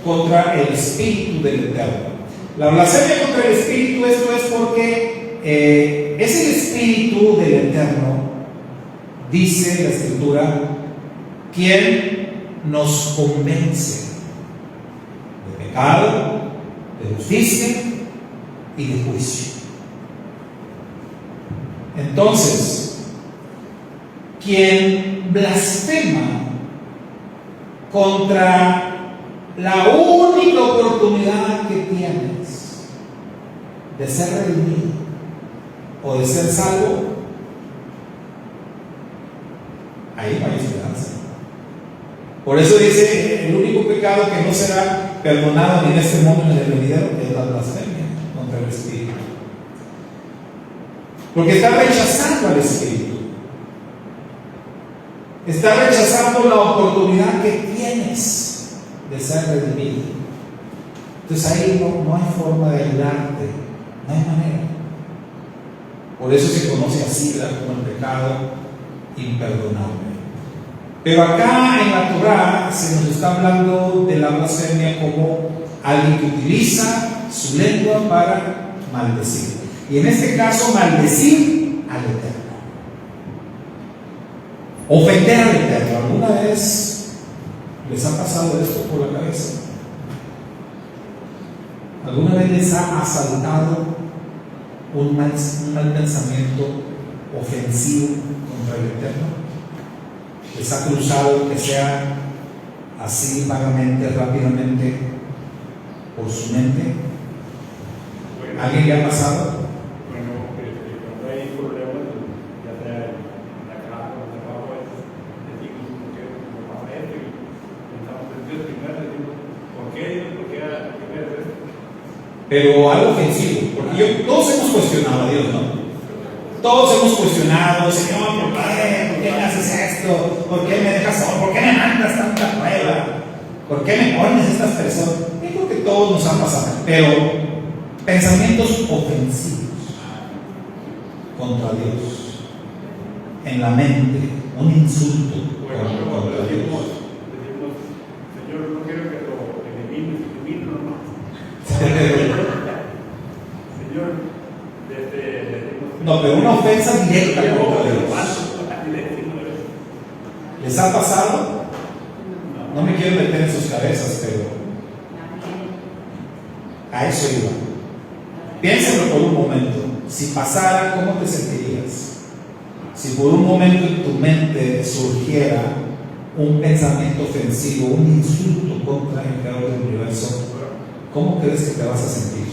contra el Espíritu del Eterno. La blasfemia contra el Espíritu, esto es porque es el Espíritu del Eterno, dice la Escritura, quien nos convence de pecado, de justicia y de juicio. Entonces, quien blasfema contra la única oportunidad que tienes de ser redimido o de ser salvo, ahí no hay esperanza. Por eso dice, el único pecado que no será perdonado ni en este mundo ni en el venidero es la blasfemia contra el Espíritu, porque está rechazando al Espíritu, está rechazando la oportunidad que tienes de ser redimido. Entonces ahí no hay forma de ayudarte, no hay manera. Por eso se conoce así, ¿verdad?, como el pecado imperdonable. Pero acá en la Torá se nos está hablando de la blasfemia como alguien que utiliza su lengua para maldecir. Y en este caso, maldecir al Eterno. Ofender al Eterno. ¿Alguna vez les ha pasado esto por la cabeza? ¿Alguna vez les ha asaltado un mal pensamiento ofensivo contra el Eterno? ¿Les ha cruzado, que sea así vagamente, rápidamente, por su mente? ¿Alguien le ha pasado? Bueno, cuando hay problemas, ya sea en la casa o en el trabajo, decimos, ¿por qué me pasa esto? Y pensamos en Dios primero, decimos, ¿por qué Dios? ¿Por qué primero esto? Pero algo ofensivo, porque todos hemos cuestionado a Dios, ¿no? Todos hemos cuestionado, Señor, ¿por qué me haces esto? ¿Por qué me dejas solo? ¿Por qué me mandas tanta prueba? ¿Por qué me pones estas personas? Yo creo que todos nos han pasado, pero pensamientos ofensivos. contra Dios. En la mente, un insulto Bueno, cuando contra Dios. decimos, Señor, no quiero que lo elimines, elimino nomás. Señor, decimos. No, pero una ofensa directa contra Dios. ¿Les ha pasado? No me quiero meter en sus cabezas, pero a eso iba. Piénsenlo por un momento. Si pasara, ¿cómo te sentirías? Si por un momento en tu mente surgiera un pensamiento ofensivo, un insulto contra el creador del universo, ¿cómo crees que te vas a sentir?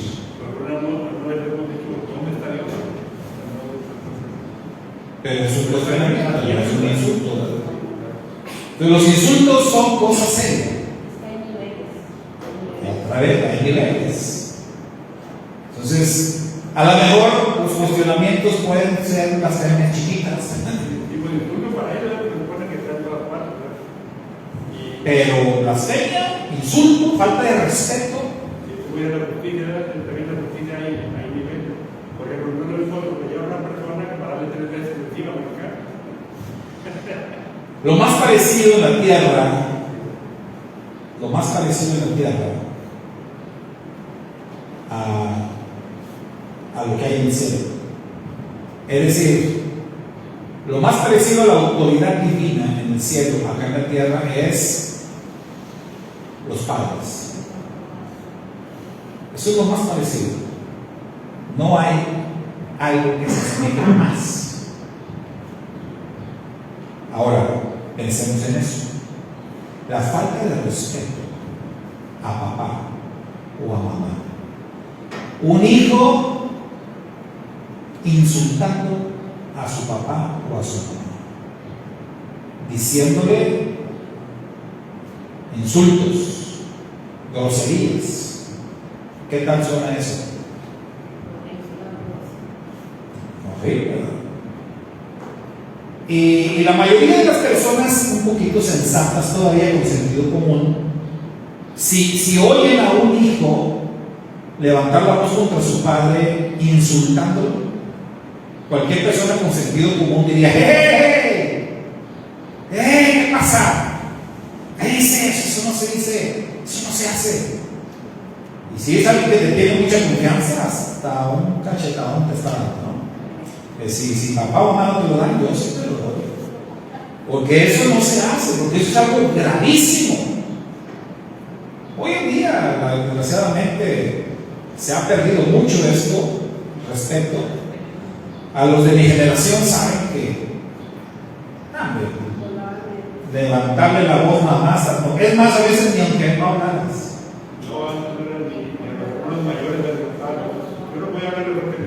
Pero es un cuestionamiento, no es un insulto, ¿verdad? Pero los insultos son cosas serias. A ver, hay niveles. Entonces, a lo mejor los cuestionamientos pueden ser blasfemias chiquitas. Pero blasfemia, insulto, falta de respeto. Si tuviera la justicia, también la justicia hay niveles. Por ejemplo, no es solo que lleva una persona que para darle 3 veces encima por acá. Lo más parecido en la tierra, a lo que hay en el cielo. Es decir, lo más parecido a la autoridad divina en el cielo, acá en la tierra, es los padres. Eso es lo más parecido. No hay algo que se asemeje más. Ahora, pensemos en eso. La falta de respeto a papá o a mamá. Un hijo insultando a su papá o a su mamá, diciéndole insultos, groserías. ¿Qué tal suena eso? Horrible, ¿verdad? Y la mayoría de las personas un poquito sensatas todavía con sentido común, si oyen a un hijo levantar la voz contra su padre insultándolo, cualquier persona con sentido común diría: ¡hey! ¿Qué pasa? ¿Qué dice eso? Eso no se dice, eso no se hace. Y si es alguien que te tiene mucha confianza, hasta un cachetadón te está dando, ¿no? Si papá o mamá no te lo dan, yo sí te lo doy. Porque eso no se hace, porque eso es algo gravísimo. Hoy en día, desgraciadamente, se ha perdido mucho esto respecto. A los de mi generación saben que levantarle la voz nada más, es más, a veces ni aunque no hablaras. No, antes eran los mayores de los padres. Yo no podía hablar de lo que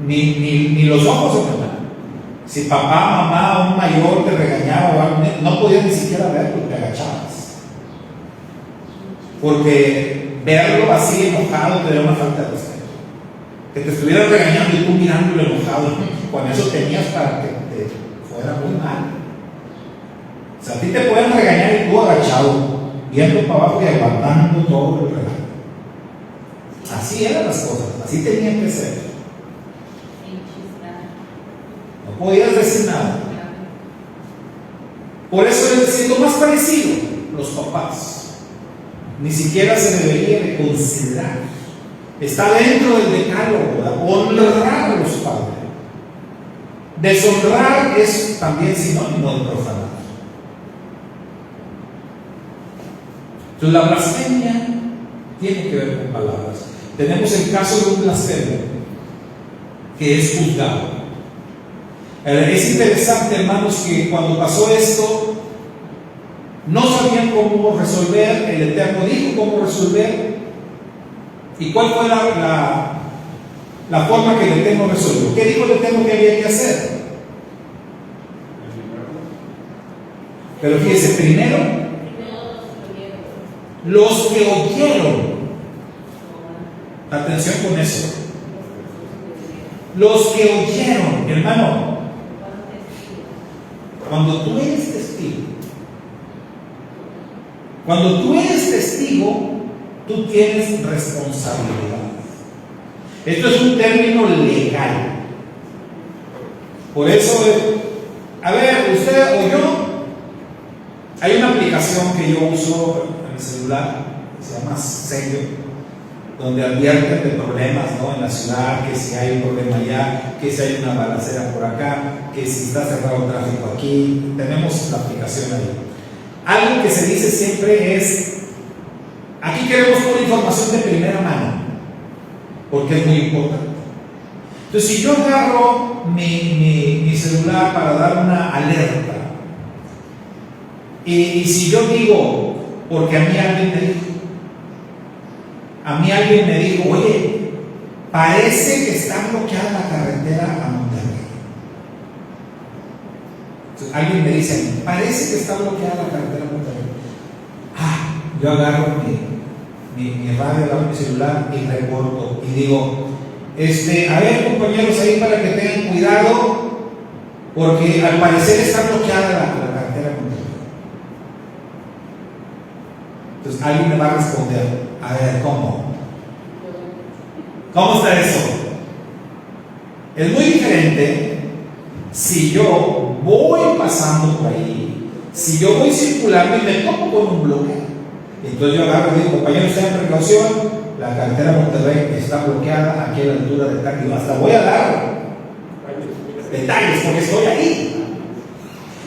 ni los ojos se toman. Si papá, mamá, un mayor te regañaba o algo, no podías ni siquiera verlo, te agachabas. Porque verlo así enojado te da una falta de respeto. Que te estuvieran regañando y tú mirándolo enojado, con eso tenías para que te fuera muy mal. O sea, a ti te pueden regañar y tú agachado, viendo para abajo y aguantando todo el regaño. Así eran las cosas, así tenían que ser. No podías decir nada. Por eso es decir, lo más parecido, los papás. Ni siquiera se debería de considerar. Está dentro del decálogo, honrar a los padres. Deshonrar es también sinónimo de profanar. Entonces la blasfemia tiene que ver con palabras. Tenemos el caso de un blasfemo que es juzgado. Es interesante, hermanos, que cuando pasó esto no sabían cómo resolver. El Eterno dijo cómo resolver. ¿Y cuál fue la forma que el Eterno resolvió? ¿Qué dijo el Eterno que había que hacer? Pero fíjese, primero, los que oyeron. Atención con eso. Los que oyeron, hermano, cuando tú eres testigo, tú tienes responsabilidad. Esto es un término legal. Por eso, a ver, usted o yo, hay una aplicación que yo uso en el celular, se llama Sello, donde advierten de problemas, ¿no?, en la ciudad, que si hay un problema allá, que si hay una balacera por acá, que si está cerrado el tráfico aquí. Tenemos la aplicación ahí. Algo que se dice siempre es: aquí queremos una información de primera mano, porque es muy importante. Entonces, si yo agarro mi celular para dar una alerta, y si yo digo, porque a mí alguien me dijo, oye, parece que está bloqueada la carretera a Monterrey. Entonces, alguien me dice a mí, parece que está bloqueada la carretera a Monterrey. Yo agarro mi radio, agarro mi celular y reporto y digo, a ver, compañeros, ahí para que tengan cuidado, porque al parecer está bloqueada la carretera a Monterrey. Entonces alguien me va a responder, a ver, ¿cómo está eso? Es muy diferente si yo voy pasando por ahí, si yo voy circulando y me topo con un bloque. Entonces yo agarro y digo, compañeros, tengan precaución, la carretera Monterrey está bloqueada aquí a la altura de tal, y hasta voy a dar detalles porque estoy ahí.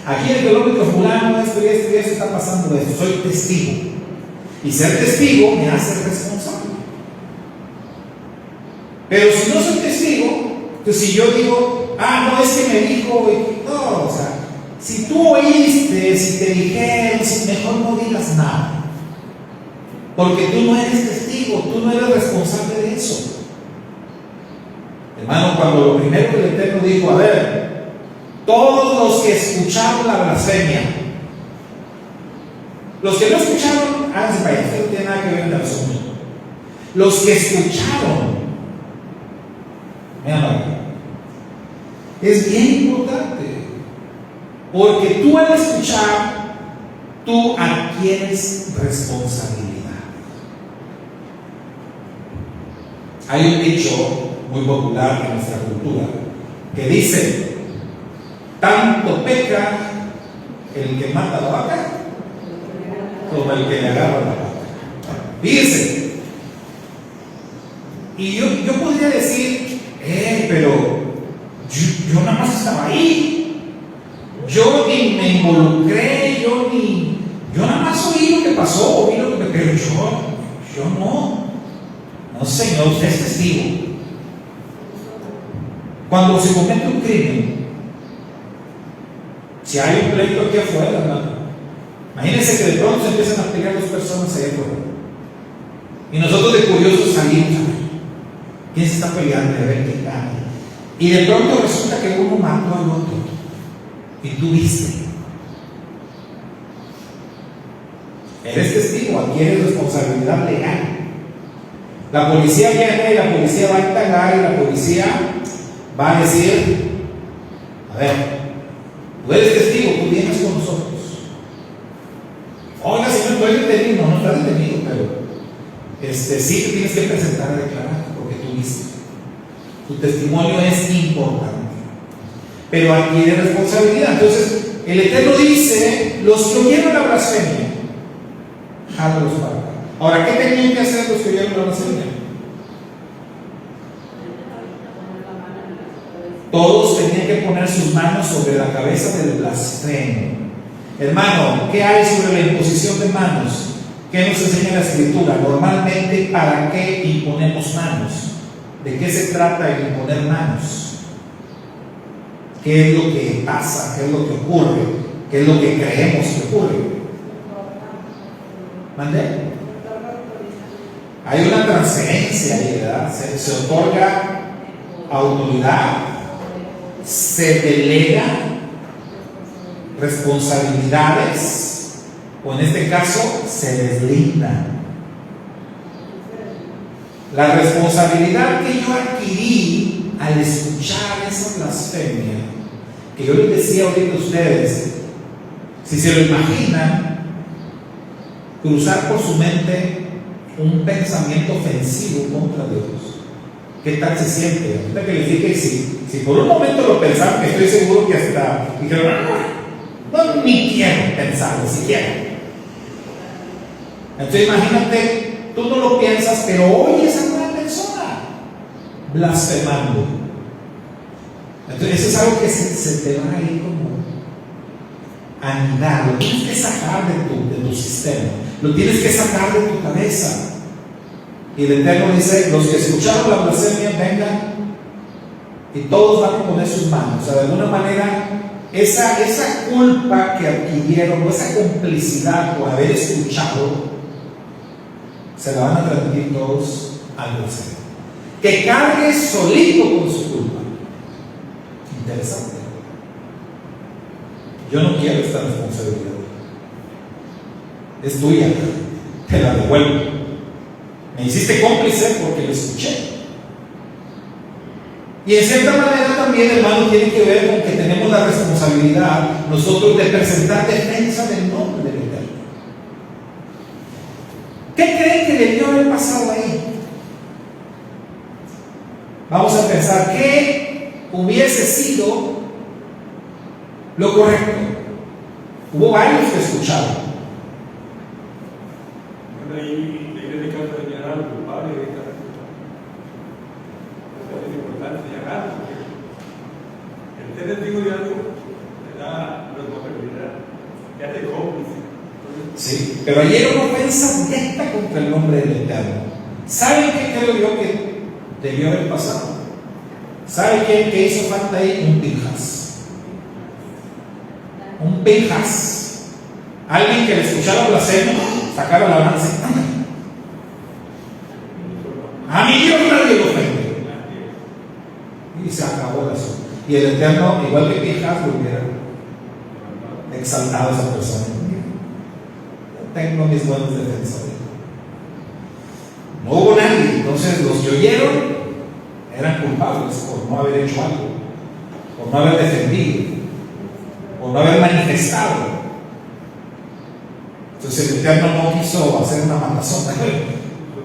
Aquí en el kilómetro fulano, esto y esto y esto está pasando esto, soy testigo. Y ser testigo me hace responsable. Pero si no soy testigo, pues si yo digo, no, es que me dijo, no, o sea, si tú oíste, si te dijeron, mejor no digas nada. Porque tú no eres testigo, tú no eres responsable de eso. Hermano, cuando lo primero que el Eterno dijo, a ver, todos los que escucharon la blasfemia, los que no escucharon, háganse para allá, esto no tiene nada que ver en el asunto. Los que escucharon, es bien importante, porque tú al escuchar, tú adquieres responsabilidad. Hay un dicho muy popular en nuestra cultura que dice: tanto peca el que mata la vaca como el que le agarra la vaca. Fíjense, y yo podría decir, pero yo nada más estaba ahí, yo ni me involucré, yo nada más oí lo que pasó, pero yo no. No, Señor, usted es testigo. Cuando se comete un crimen, si hay un pleito aquí afuera, hermano, imagínense que de pronto se empiezan a pelear dos personas allá afuera, y nosotros de curiosos salimos a ver quién se está peleando, a ver quién gana, y de pronto resulta que uno mató al otro, y tú viste. Eres testigo, adquieres responsabilidad legal. La policía viene y la policía va a indagar y la policía va a decir, a ver, tú eres testigo, tú vienes con nosotros. Oiga, señor, tú eres detenido. No estás detenido, pero sí te tienes que presentar a declarar porque tú viste. Tu testimonio es importante, pero adquiere responsabilidad. Entonces, el Eterno dice, los que oyeron la blasfemia, jálalos para acá. Ahora, ¿qué tenían que hacer los que oyeron la blasfemia? Todos tenían que poner sus manos sobre la cabeza del blasfemo. Hermano, ¿qué hay sobre la imposición de manos? ¿Qué nos enseña la Escritura? Normalmente, ¿para qué imponemos manos? ¿De qué se trata el imponer manos? ¿Qué es lo que pasa? ¿Qué es lo que ocurre? ¿Qué es lo que creemos que ocurre? ¿Mandé? Hay una transferencia ahí, ¿verdad? Se otorga autoridad, se delega responsabilidades, o en este caso, se deslinda. La responsabilidad que yo adquirí al escuchar esa blasfemia, que yo les decía ahorita a ustedes, si se lo imaginan, cruzar por su mente un pensamiento ofensivo contra Dios. ¿Qué tal se siente? Ahorita que les dije, si por un momento lo pensaron, que estoy seguro que hasta dijeron, no, ni quiero pensarlo siquiera. Entonces imagínate, tú no lo piensas, pero oyes a una persona blasfemando. Entonces eso es algo que se te va a ir como anidar, lo tienes que sacar de tu sistema, lo tienes que sacar de tu cabeza. Y el Eterno dice, los que escucharon la blasfemia vengan y todos van a poner sus manos. O sea, de alguna manera esa culpa que adquirieron, o esa complicidad por haber escuchado, se la van a transmitir todos al blasfemo, que cargue solito con su culpa. Interesante. Yo no quiero esta responsabilidad, es tuya, te la devuelvo. Me hiciste cómplice porque lo escuché. Y en cierta manera también, hermano, tiene que ver con que tenemos la responsabilidad nosotros de presentar defensa del nombre del Eterno. ¿Qué creen que debió haber pasado ahí? Vamos a pensar qué hubiese sido lo correcto. Hubo varios que escucharon. Ahí en el caso de señalar al culpable de esta es importante señalar, porque el ser testigo de algo le da responsabilidad, que hace cómplice. Sí, pero allí era una ofensa directa contra el nombre del Eterno. ¿Saben qué creo yo que debió haber pasado? ¿Saben qué hizo falta ahí? Un Pinjas. Un Pinjas. Alguien que le escuchara blasfemo, sacara la mano y a mí Dios nadie lo ofende. Y se acabó el asunto. Y el Eterno, igual que Pinjas, lo hubiera exaltado a esa persona. Tengo mis buenos defensores. No hubo nadie. Entonces los que oyeron eran culpables por no haber hecho algo, por no haber defendido, por no haber manifestado. Entonces el Eterno no quiso hacer una matazón.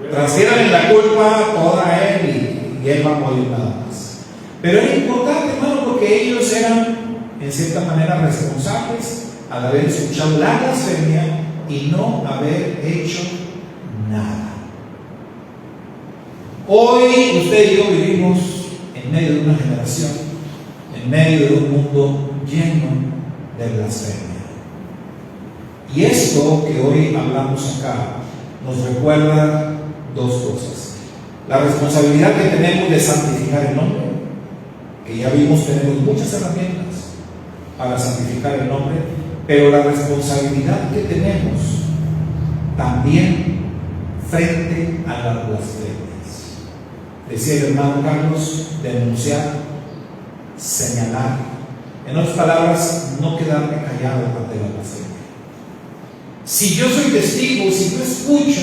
Transfieran la culpa toda a él y él va a morir nada más. Pero es importante, hermano, porque ellos eran en cierta manera responsables al haber escuchado la blasfemia y no haber hecho nada. Hoy usted y yo vivimos en medio de una generación, en medio de un mundo lleno de blasfemia. Y esto que hoy hablamos acá nos recuerda dos cosas. La responsabilidad que tenemos de santificar el nombre, que ya vimos, tenemos muchas herramientas para santificar el nombre, pero la responsabilidad que tenemos también frente a las blasfemias. Decía el hermano Carlos, denunciar, señalar. En otras palabras, no quedarme callado ante la blasfemia. Si yo soy testigo, si yo escucho,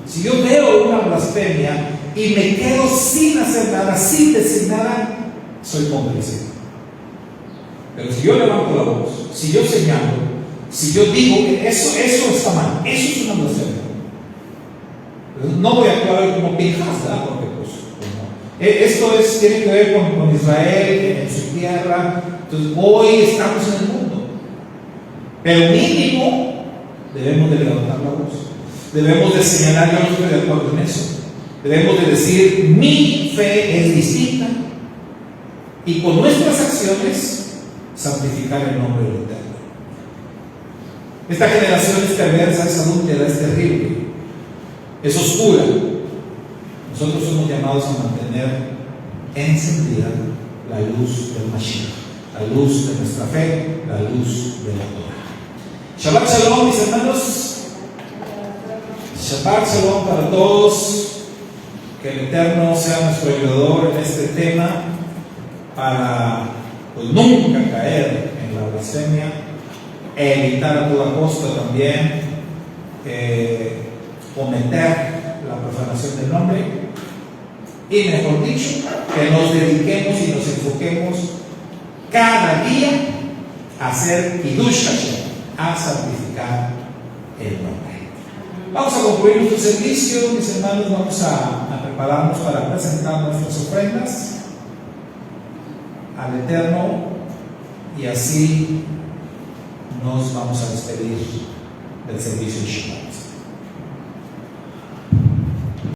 si yo veo una blasfemia y me quedo sin hacer nada, sin decir nada, soy cómplice. Pero si yo levanto la voz, si yo señalo, si yo digo que eso está mal, eso es una blasfemia. No voy a actuar como Pinjas, ¿verdad? Porque pues no. Esto tiene que ver con Israel, en su tierra. Entonces hoy estamos en el mundo, pero mínimo debemos de levantar la voz, debemos de señalar. Yo no estoy de acuerdo en eso. Debemos de decir, mi fe es distinta, y con nuestras acciones santificar el nombre del Eterno. Esta generación es perversa, es adúltera, es terrible, es oscura. Nosotros somos llamados a mantener encendida la luz del Mashiach, la luz de nuestra fe, la luz de la Torah. Shabbat Shalom, mis hermanos. Shabbat Shalom para todos. Que el Eterno sea nuestro ayudador en este tema para pues nunca caer en la blasfemia, evitar a toda costa también cometer la profanación del nombre, y mejor dicho, que nos dediquemos y nos enfoquemos cada día a hacer Kiddush Hashem, a santificar el nombre. Vamos a concluir nuestro servicio, mis hermanos. Vamos a prepararnos para presentar nuestras ofrendas al Eterno y así nos vamos a despedir del servicio de Shabbat.